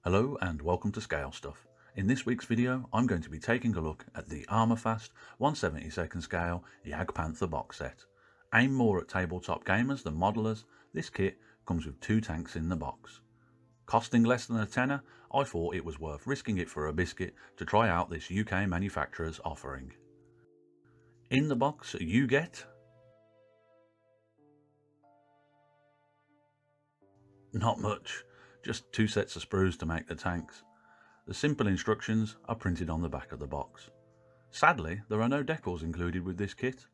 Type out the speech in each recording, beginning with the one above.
Hello and welcome to Scale Stuff. In this week's video I'm going to be taking a look at the Armourfast 1/72 scale Jagdpanther box set. Aimed more at tabletop gamers than modelers, this kit comes with 2 tanks in the box. Costing less than a tenner, I thought it was worth risking it for a biscuit to try out this UK manufacturer's offering. In the box you get not much, just 2 sets of sprues to make the tanks. The simple instructions are printed on the back of the box. Sadly, there are no decals included with this kit.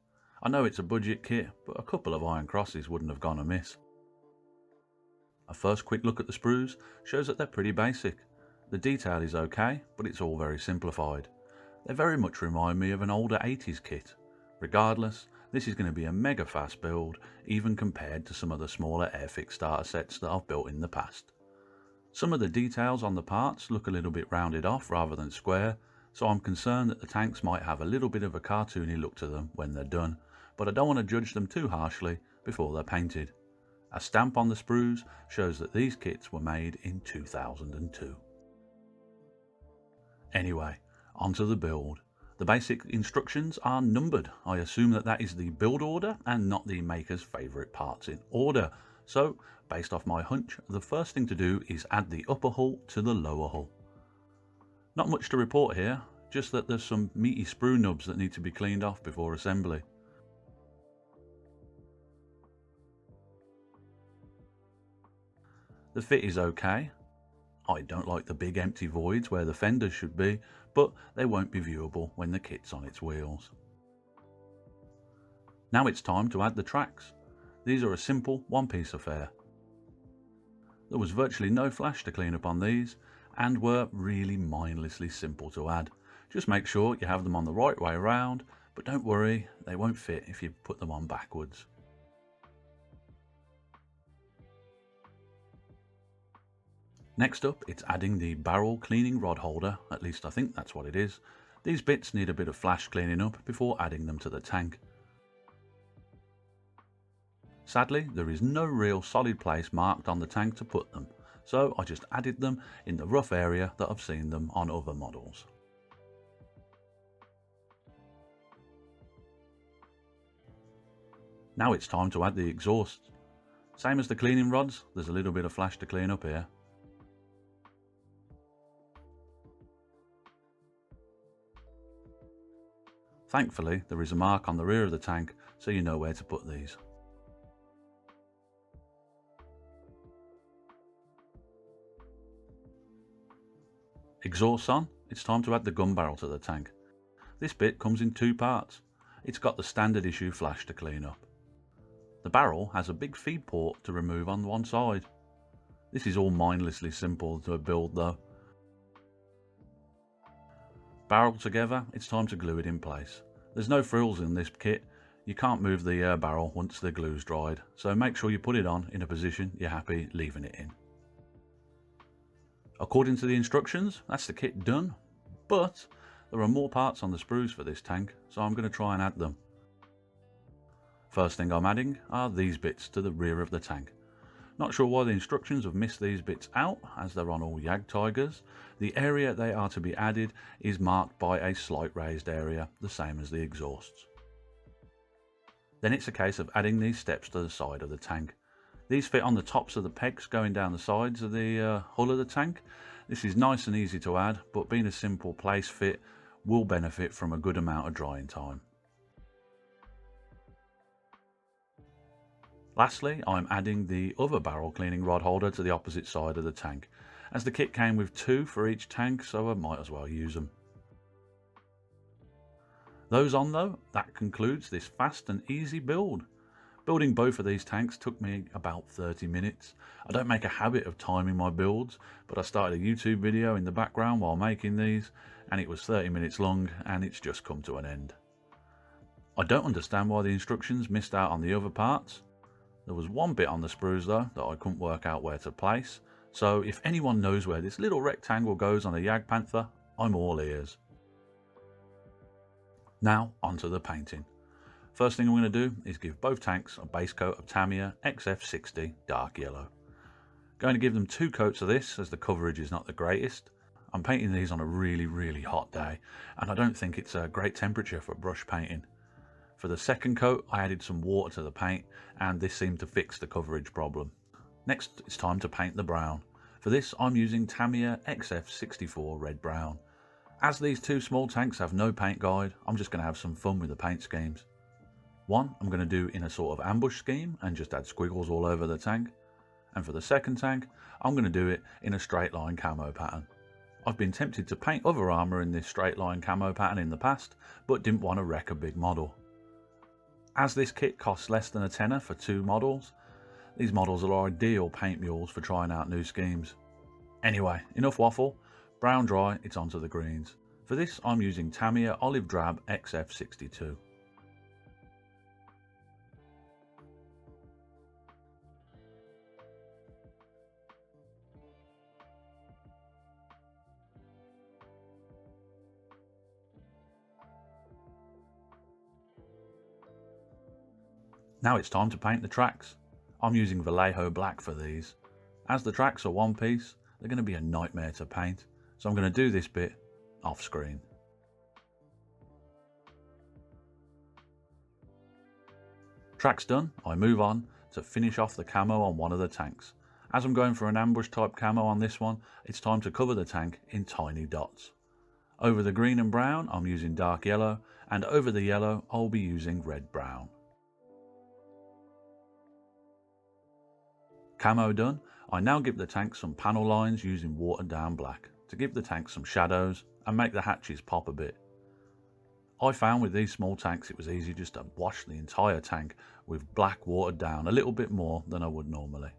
I know it's a budget kit, but a couple of iron crosses wouldn't have gone amiss. A first quick look at the sprues shows that they're pretty basic. The detail is okay, but it's all very simplified. They very much remind me of an older 80s kit. Regardless, this is going to be a mega fast build, even compared to some of the smaller Airfix starter sets that I've built in the past. Some of the details on the parts look a little bit rounded off rather than square, so I'm concerned that the tanks might have a little bit of a cartoony look to them when they're done, but I don't want to judge them too harshly before they're painted. A stamp on the sprues shows that these kits were made in 2002. Anyway, onto the build. The basic instructions are numbered. I assume that is the build order and not the maker's favourite parts in order. So, based off my hunch, the first thing to do is add the upper hull to the lower hull. Not much to report here, just that there's some meaty sprue nubs that need to be cleaned off before assembly. The fit is okay. I don't like the big empty voids where the fenders should be, but they won't be viewable when the kit's on its wheels. Now it's time to add the tracks. These are a simple one-piece affair. There was virtually no flash to clean up on these, and were really mindlessly simple to add. Just make sure you have them on the right way around, but don't worry, they won't fit if you put them on backwards. Next up, it's adding the barrel cleaning rod holder, at least I think that's what it is. These bits need a bit of flash cleaning up before adding them to the tank. Sadly, there is no real solid place marked on the tank to put them, so I just added them in the rough area that I've seen them on other models. Now it's time to add the exhausts. Same as the cleaning rods, there's a little bit of flash to clean up here. Thankfully, there is a mark on the rear of the tank, so you know where to put these. Exhausts on, it's time to add the gun barrel to the tank. This bit comes in 2 parts. It's got the standard issue flash to clean up. The barrel has a big feed port to remove on one side. This is all mindlessly simple to build though. Barrel together, it's time to glue it in place. There's no frills in this kit. You can't move the barrel once the glue's dried, so make sure you put it on in a position you're happy leaving it in. According to the instructions, that's the kit done, but there are more parts on the sprues for this tank, so I'm going to try and add them. First thing I'm adding are these bits to the rear of the tank. Not sure why the instructions have missed these bits out, as they're on all Jagdtigers. The area they are to be added is marked by a slight raised area, the same as the exhausts. Then it's a case of adding these steps to the side of the tank. These fit on the tops of the pegs going down the sides of the hull of the tank. This is nice and easy to add, but being a simple place fit will benefit from a good amount of drying time. Lastly, I'm adding the other barrel cleaning rod holder to the opposite side of the tank, as the kit came with 2 for each tank, so I might as well use them. Those on though, that concludes this fast and easy build. Building both of these tanks took me about 30 minutes. I don't make a habit of timing my builds, but I started a YouTube video in the background while making these, and it was 30 minutes long, and it's just come to an end. I don't understand why the instructions missed out on the other parts. There was one bit on the sprues though that I couldn't work out where to place, so if anyone knows where this little rectangle goes on a Jagdpanther, I'm all ears. Now onto the painting. First thing I'm going to do is give both tanks a base coat of Tamiya XF60 dark yellow. Going to give them 2 coats of this as the coverage is not the greatest. I'm painting these on a really hot day, and I don't think it's a great temperature for brush painting. For the second coat, I added some water to the paint, and this seemed to fix the coverage problem. Next, it's time to paint the brown. For this, I'm using Tamiya XF64 Red Brown. As these 2 small tanks have no paint guide, I'm just going to have some fun with the paint schemes. One, I'm going to do in a sort of ambush scheme and just add squiggles all over the tank. And for the second tank, I'm going to do it in a straight line camo pattern. I've been tempted to paint other armour in this straight line camo pattern in the past, but didn't want to wreck a big model. As this kit costs less than a tenner for 2 models, these models are ideal paint mules for trying out new schemes. Anyway, enough waffle. Brown dry, it's onto the greens. For this, I'm using Tamiya Olive Drab XF62. Now it's time to paint the tracks. I'm using Vallejo black for these. As the tracks are one piece, they're going to be a nightmare to paint, so I'm going to do this bit off screen. Tracks done, I move on to finish off the camo on one of the tanks. As I'm going for an ambush type camo on this one, it's time to cover the tank in tiny dots. Over the green and brown, I'm using dark yellow, and over the yellow, I'll be using red brown. Camo done, I now give the tank some panel lines using watered down black to give the tank some shadows and make the hatches pop a bit. I found with these small tanks it was easy just to wash the entire tank with black watered down a little bit more than I would normally.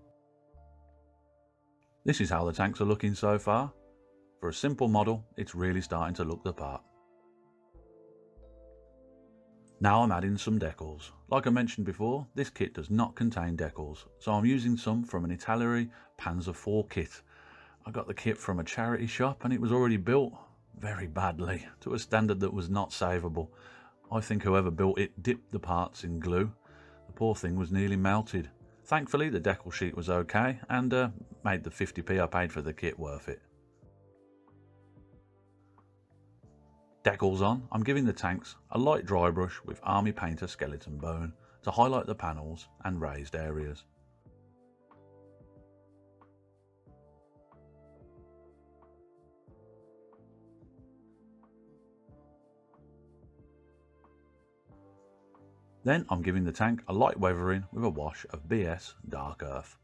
This is how the tanks are looking so far. For a simple model, it's really starting to look the part. Now I'm adding some decals. Like I mentioned before, this kit does not contain decals, so I'm using some from an Italeri Panzer IV kit. I got the kit from a charity shop and it was already built very badly, to a standard that was not savable. I think whoever built it dipped the parts in glue. The poor thing was nearly melted. Thankfully the decal sheet was okay and made the 50p I paid for the kit worth it. Decals on, I'm giving the tanks a light dry brush with Army Painter Skeleton Bone to highlight the panels and raised areas. Then I'm giving the tank a light weathering with a wash of BS Dark Earth.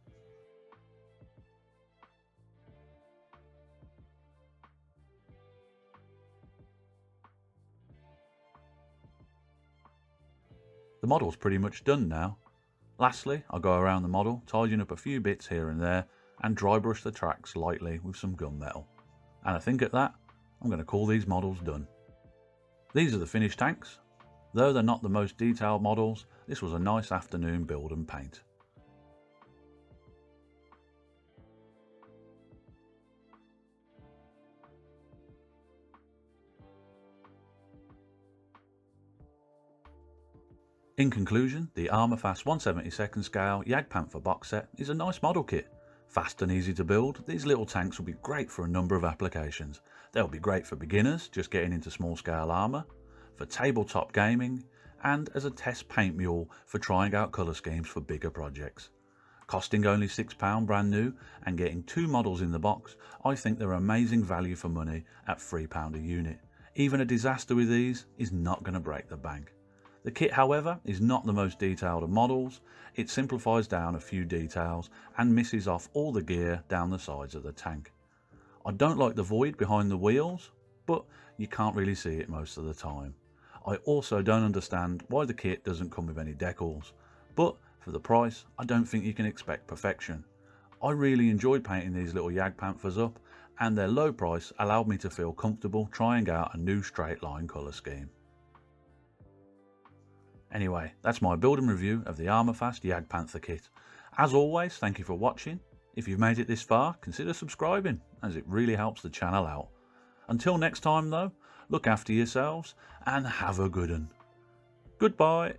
The model's pretty much done now. Lastly, I'll go around the model, tidying up a few bits here and there, and dry brush the tracks lightly with some gunmetal. And I think at that, I'm going to call these models done. These are the finished tanks. Though they're not the most detailed models, this was a nice afternoon build and paint. In conclusion, the Armourfast 1/72 scale Jagdpanther box set is a nice model kit. Fast and easy to build, these little tanks will be great for a number of applications. They'll be great for beginners just getting into small scale armour, for tabletop gaming, and as a test paint mule for trying out colour schemes for bigger projects. Costing only £6 brand new and getting 2 models in the box, I think they're amazing value for money at £3 a unit. Even a disaster with these is not going to break the bank. The kit, however, is not the most detailed of models. It simplifies down a few details and misses off all the gear down the sides of the tank. I don't like the void behind the wheels, but you can't really see it most of the time. I also don't understand why the kit doesn't come with any decals, but for the price, I don't think you can expect perfection. I really enjoyed painting these little Jagdpanthers up, and their low price allowed me to feel comfortable trying out a new straight line colour scheme. Anyway, that's my build and review of the Armourfast Jagdpanther kit. As always, thank you for watching. If you've made it this far, consider subscribing, as it really helps the channel out. Until next time though, look after yourselves and have a good one. Goodbye.